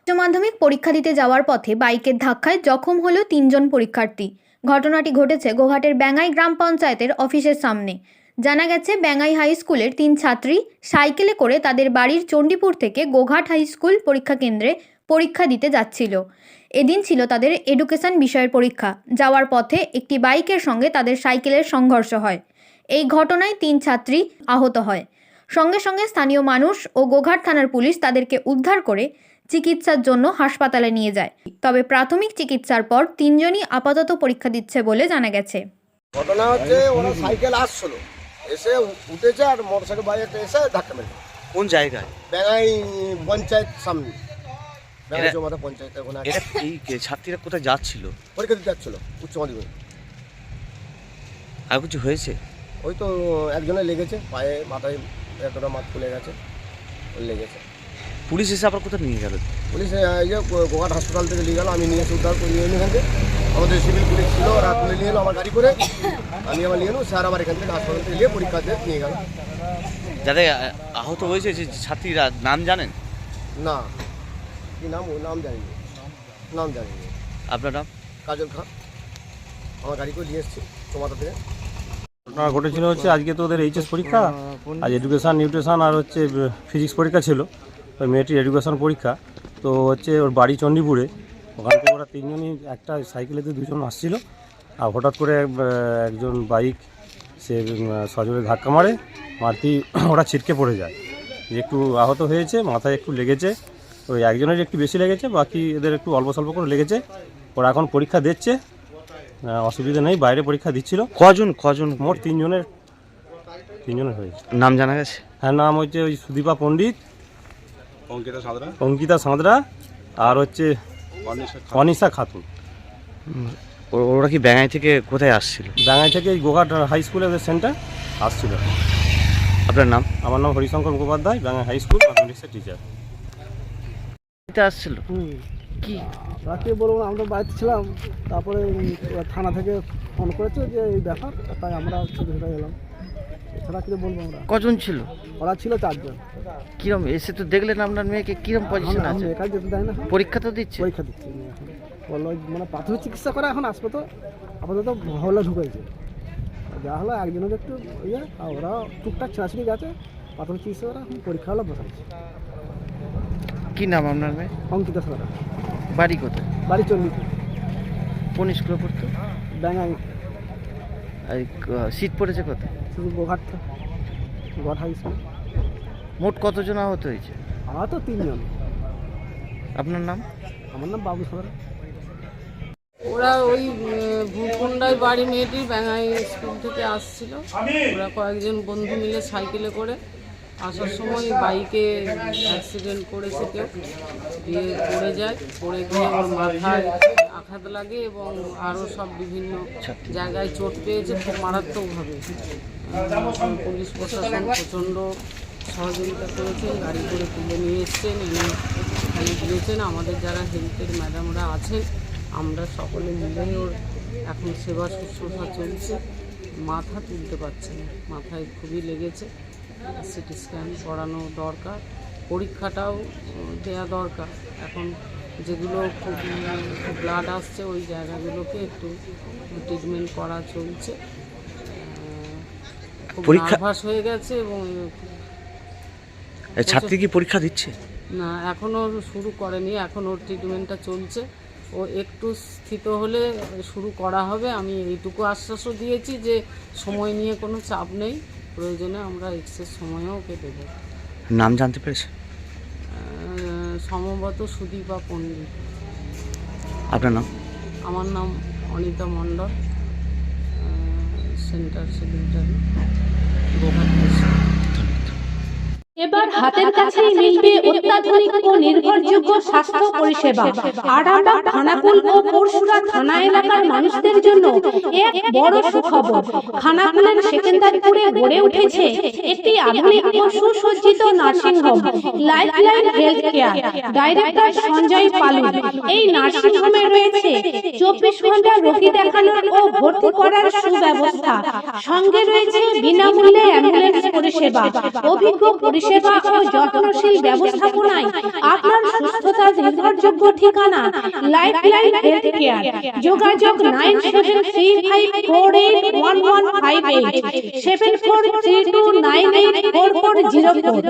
উচ্চ মাধ্যমিক পরীক্ষা দিতে যাওয়ার পথে বাইকের ধাক্কায় জখম হলো ৩ জন পরীক্ষার্থী। ঘটনাটি ঘটেছে গোঘাটের ব্যাঙ্গাই গ্রাম পঞ্চায়েতের অফিসের সামনে। জানা গেছে, ব্যাঙ্গাই হাই স্কুলের ৩ ছাত্রী সাইকেলে করে তাদের বাড়ির চণ্ডীপুর থেকে গোঘাট হাই স্কুল পরীক্ষা কেন্দ্রে পরীক্ষা দিতে যাচ্ছিল। এদিন ছিল তাদের এডুকেশন বিষয়ের পরীক্ষা। যাওয়ার পথে একটি বাইকের সঙ্গে তাদের সাইকেলের সংঘর্ষ হয়। এই ঘটনায় ৩ ছাত্রী আহত হয়। সঙ্গে সঙ্গে স্থানীয় মানুষ ও গোঘাট থানার পুলিশ তাদেরকে উদ্ধার করে চিকিৎসার জন্য হাসপাতালে নিয়ে যায়। তবে প্রাথমিক চিকিৎসার পর ৩ জনই আপাতত পরীক্ষা দিচ্ছে বলে জানা গেছে। ঘটনা হচ্ছে ওরা সাইকেল আসছিল, এসে উঠেছে আর মোটরসাইকেল বাইকটা এসে ধাক্কা মেরে। কোন জায়গায়? ব্যাঙ্গাই পঞ্চায়েত সামনে, ব্যাঙ্গাই জমাতা পঞ্চায়েতের ওখানে। এই ছাত্রীরা কোথায় যাচ্ছিল? পরীক্ষা দিতে যাচ্ছিল উচ্চ মাধ্যমিক। আর কিছু হয়েছে? ওই তো একজনের লেগেছে পায়ে, মাথায় এতটা মাথা খুলে গেছে, ওই লেগেছে। পুলিশ এসে আবার কোথায় নিয়ে গেল? পুলিশ এই যে গোঘাট হাসপাতাল থেকে নিয়ে গেল, আমি নিয়ে এসে উদ্ধার করে নিয়ে এখান থেকে। আমাদের সিভিল পুলিশ ছিল, ওরা তুলে নিয়ে এলো আমার গাড়ি করে, আমি আবার নিয়ে এলো। স্যার আবার এখান থেকে হাসপাতাল থেকে নিয়ে পরীক্ষা দিয়ে নিয়ে গেল। যাদের আহত হয়েছে যে ছাত্রীরা নাম জানেন? না, কি নাম? ও নাম জানিনি, নাম জানিনি। আপনার নাম? কাজল খান। আমার গাড়ি করে নিয়ে এসেছি চমাতা থেকে। ঘটনা ঘটেছিল হচ্ছে আজকে তো ওদের এইচএস পরীক্ষা, আজ এডুকেশান, নিউট্রিশন আর হচ্ছে ফিজিক্স পরীক্ষা ছিল। ওই মেয়েটির এডুকেশান পরীক্ষা তো হচ্ছে ওর বাড়ি চণ্ডীপুরে। ওখান থেকে ওরা ৩ জনই একটা সাইকেলেতে 2জন আসছিল, আর হঠাৎ করে একজন বাইক সে সজোরে ধাক্কা মারে, মারতেই ওরা ছিটকে পড়ে যায়। একটু আহত হয়েছে, মাথায় একটু লেগেছে, ওই একজনের একটু বেশি লেগেছে, বাকি এদের একটু অল্প স্বল্প করে লেগেছে। ওরা এখন পরীক্ষা দিচ্ছে, অসুবিধা নেই, বাইরে পরীক্ষা দিচ্ছিল। কজন? মোট 3 জনের হয়েছে। নাম জানা গেছে? হ্যাঁ, নাম হচ্ছে ওই সুদীপা পণ্ডিত, অঙ্কিতা সাঁতরা আর হচ্ছে অনিশা খাতুন। ওরা কি ব্যাঙ্গাই থেকে কোথায় আসছিল? ব্যাঙ্গাই থেকে এই গোঘাট হাই স্কুলের সেন্টার আসছিল। আপনার নাম? আমার নাম হরিশঙ্কর মুখোপাধ্যায়, ব্যাঙ্গাই হাই স্কুল ম্যাথমেটিক্সের টিচার। আসছিল কি রাতে বলবো, আমরা বাড়িতে ছিলাম, তারপরে থানা থেকে ফোন করেছে যে এই ব্যাপার, তাই আমরা ছুটে ছুটে গেলাম। এছাড়া কিছু বলবো আমরা। কজন ছিল? ওরা ছিল 4 জন। কিরম এসে তো দেখলেন আপনার মেয়েকে কিরম পজিশন আছে? একাই যেতে দেয় না, পরীক্ষা তো দিচ্ছে। পরীক্ষা দিচ্ছে এখন বললো মানে প্রাথমিক চিকিৎসা করে, এখন আসবে তো আপাতত হলে ঢুকেছে। যা হলো একজনের একটু ইয়ে, আর ওরা টুকটাক ছেঁড়াছড়ি গেছে, প্রাথমিক চিকিৎসা করে এখন পরীক্ষা হলে বসাচ্ছে। কি নাম আপনার মেয়ে? অঙ্কিতা সারা। বাড়ি কোথায়? বাড়ি চণ্ডীপুর। কোন স্কুলে পড়তো? ব্যাঙ্গাই। আর সিট পড়েছে কোথায়? শুধু গোঘাটটা, গোঘাট হাই স্কুল। মোট কতজন আহত হয়েছে? আমার তো 3 জন। আপনার নাম? আমার নাম বাবু সারা। ওরা ওই ভূখণ্ডায় বাড়ি মেয়েটির, ব্যাঙ্গাই স্কুল থেকে আসছিল। ওরা কয়েকজন বন্ধু মিলে সাইকেলে করে আসার সময় বাইকে অ্যাক্সিডেন্ট করেছে কেউ, দিয়ে পড়ে যায়। পড়ে গিয়ে ওর মাথায় আঘাত লাগে এবং আরও সব বিভিন্ন জায়গায় চোট পেয়েছে, খুব মারাত্মকভাবে। পুলিশ প্রশাসন প্রচণ্ড সহযোগিতা করেছেন, গাড়ি করে তুলে নিয়ে এসছেন, এনে এখানে দিয়েছেন। আমাদের যারা হেলথের ম্যাডামরা আছেন, আমরা সকলে মিলেই ওর এখন সেবা শুশ্রূষা চলছে। মাথা তুলতে পারছে না, মাথায় খুবই লেগেছে। সিটি স্ক্যান করানো দরকার, পরীক্ষাটাও দেওয়া দরকার। এখন যেগুলো খুব ব্লাড আসছে ওই জায়গাগুলোকে একটু ট্রিটমেন্ট করা চলছে। খুব নার্ভাস হয়ে গেছে এবং ছাত্রী কি পরীক্ষা দিচ্ছে? না, এখনও শুরু করেনি, এখন ওর ট্রিটমেন্টটা চলছে। ও একটু স্থিত হলে শুরু করা হবে। আমি এইটুকু আশ্বাসও দিয়েছি যে সময় নিয়ে কোনো চাপ নেই, প্রয়োজনে আমরা এক্সেস সময়ও ওকে দেবো। নাম জানতে পেরেছে? সম্ভবত সুদীপা পণ্ডিত। আপনার নাম? আমার নাম অনিতা মণ্ডল, সেন্টার সেক্রেটারি, গোঘাট। এবার হাতের কাছেই মিলবে অত্যাধুনিক ও নির্ভরযোগ্য স্বাস্থ্য পরিষেবা। আরামবাগ, খানাকুল ও পরশুরা থানা এলাকার মানুষদের জন্য এক বড় সুখবর। খানাকুলের সেকেন্দারপুরে গড়ে উঠেছে একটি আধুনিক ও সুসজ্জিত nursing home, lifeline health care. Director Sanjay Palu. এই নার্সিংহোমে রয়েছে 24 ঘন্টা রোগী দেখানোর ও ভর্তি করার সুব্যবস্থা। সঙ্গে রয়েছে বিনামূল্যে অ্যাম্বুলেন্স পরিষেবা, অভিজ্ঞ পরিষেবা পরিষেবা ও যত্নশীল ব্যবস্থাপনায় আপনার সুস্থতার নির্ভরযোগ্য ঠিকানা লাইফলাইন হেলথ কেয়ার। যোগাযোগ 9735481158 7432984404।